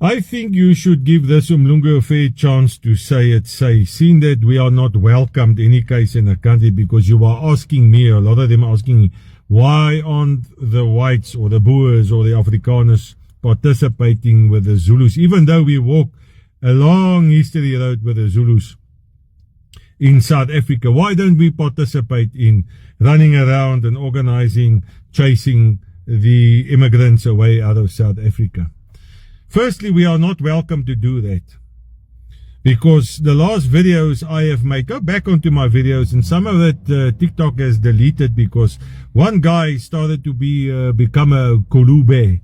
I think you should give this Umlungu a fair chance to say, seeing that we are not welcomed in any case in the country, because you are asking me, a lot of them are asking me, why aren't the whites or the Boers or the Afrikaners participating with the Zulus, even though we walk a long history road with the Zulus in South Africa? Why don't we participate in running around and organizing, chasing the immigrants away out of South Africa? Firstly, we are not welcome to do that, because the last videos I have made, go back onto my videos, and some of it TikTok has deleted because one guy started to become a Kulube,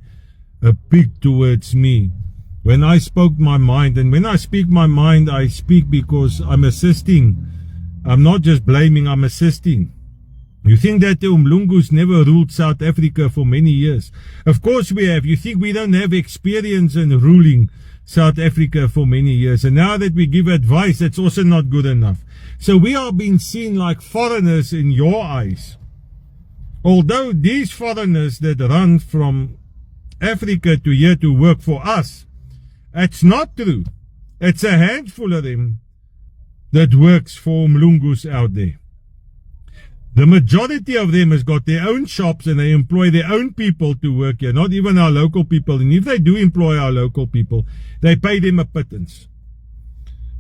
a pig towards me when I spoke my mind. And when I speak my mind, I speak because I'm assisting. I'm not just blaming, I'm assisting. You think that the Umlungus never ruled South Africa for many years? Of course we have. You think we don't have experience in ruling South Africa for many years? And now that we give advice, that's also not good enough. So we are being seen like foreigners in your eyes. Although these foreigners that run from Africa to here to work for us, it's not true. It's a handful of them that works for Umlungus out there. The majority of them has got their own shops and they employ their own people to work here, not even our local people. And if they do employ our local people, they pay them a pittance.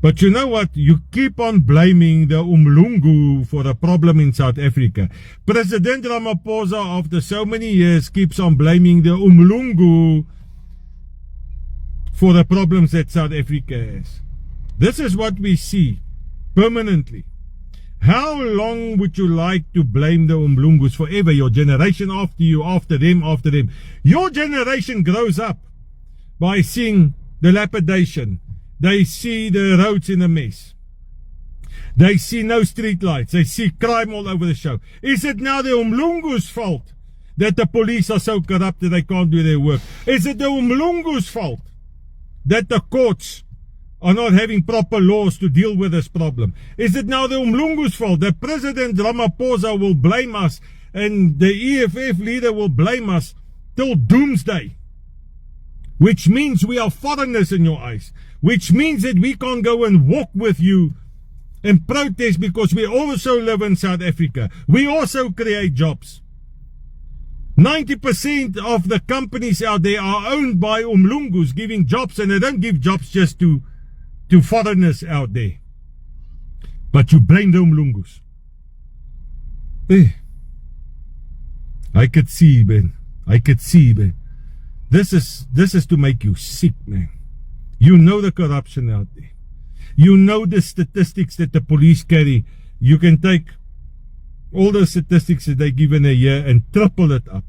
But you know what? You keep on blaming the Umlungu for the problem in South Africa. President Ramaphosa, after so many years, keeps on blaming the Umlungu for the problems that South Africa has. This is what we see permanently. How long would you like to blame the Umlungus forever? Your generation after you, after them, after them. Your generation grows up by seeing the dilapidation. They see the roads in a mess. They see no street lights. They see crime all over the show. Is it now the Umlungus' fault that the police are so corrupt that they can't do their work? Is it the Umlungus' fault that the courts are not having proper laws to deal with this problem? Is it now the Umlungu's fault that President Ramaphosa will blame us and the EFF leader will blame us till doomsday? Which means we are foreigners in your eyes. Which means that we can't go and walk with you and protest because we also live in South Africa. We also create jobs. 90% of the companies out there are owned by Umlungus, giving jobs, and they don't give jobs just to foreigners out there. But you blame the Umlungus. I could see, man. I could see, man. This is to make you sick, man. You know the corruption out there. You know the statistics that the police carry. You can take all the statistics that they give in a year and triple it up.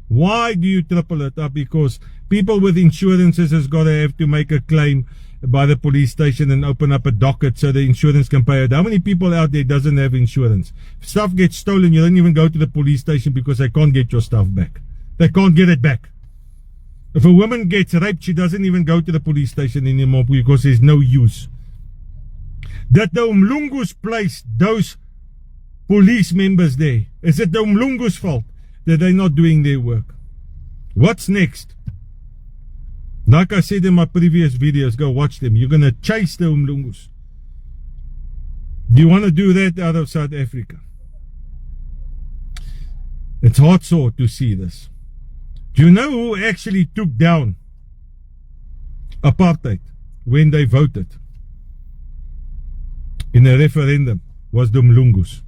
Why do you triple it up? Because people with insurances has got to have to make a claim by the police station and open up a docket so the insurance can pay it. How many people out there doesn't have insurance? If stuff gets stolen, you don't even go to the police station because they can't get your stuff back. They can't get it back. If a woman gets raped, she doesn't even go to the police station anymore because there's no use. That the Umlungus placed those police members there. Is it the Umlungus' fault that they're not doing their work? What's next? Like I said in my previous videos, go watch them. You're going to chase the Umlungus. Do you want to do that out of South Africa? It's hard sore to see this. Do you know who actually took down apartheid when they voted in a referendum? Was the Umlungus.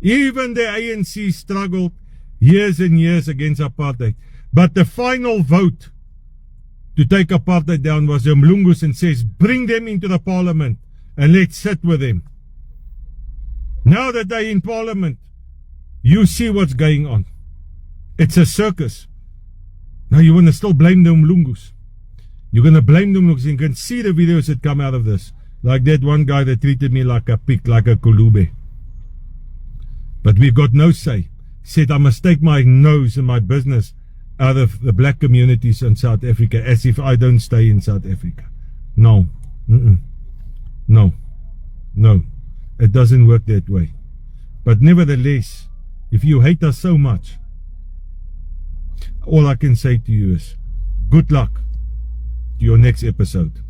Even the ANC struggled years and years against apartheid. But the final vote to take apartheid down was the Umlungus, and says, bring them into the parliament and let's sit with them. Now that they're in parliament, you see what's going on. It's a circus. Now you want to still blame the Umlungus. You're going to blame the Umlungus. You can see the videos that come out of this. Like that one guy that treated me like a pig, like a Kulube. But we've got no say. Said I must take my nose and my business out of the black communities in South Africa, as if I don't stay in South Africa. No. No. No. It doesn't work that way. But nevertheless, if you hate us so much, all I can say to you is, good luck. your next episode.